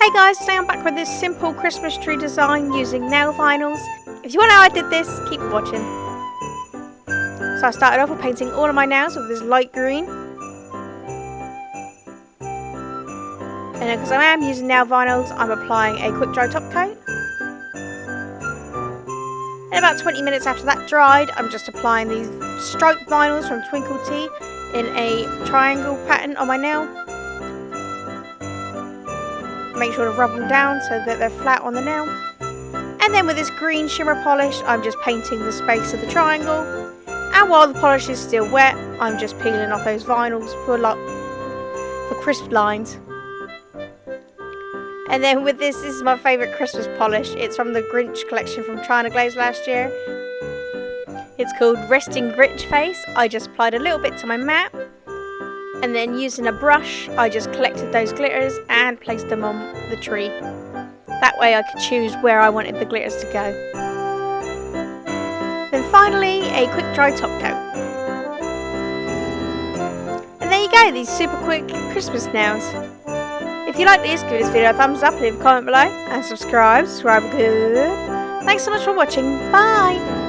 Hey guys, today I'm back with this simple Christmas tree design using nail vinyls. If you want to know how I did this, keep watching. So I started off with painting all of my nails with this light green. And then because I am using nail vinyls, I'm applying a quick dry top coat. And about 20 minutes after that dried, I'm just applying these striped vinyls from Twinkle Tea in a triangle pattern on my nail. Make sure to rub them down so that they're flat on the nail. And then with this green shimmer polish, I'm just painting the space of the triangle. And while the polish is still wet, I'm just peeling off those vinyls for crisp lines. And then with this is my favourite Christmas polish. It's from the Grinch collection from China Glaze last year. It's called Resting Grinch Face. I just applied a little bit to my mat. And then using a brush, I just collected those glitters and placed them on the tree. That way I could choose where I wanted the glitters to go. Then finally, a quick dry top coat. And there you go, these super quick Christmas nails. If you like this, give this video a thumbs up, leave a comment below, and subscribe good. Thanks so much for watching, bye!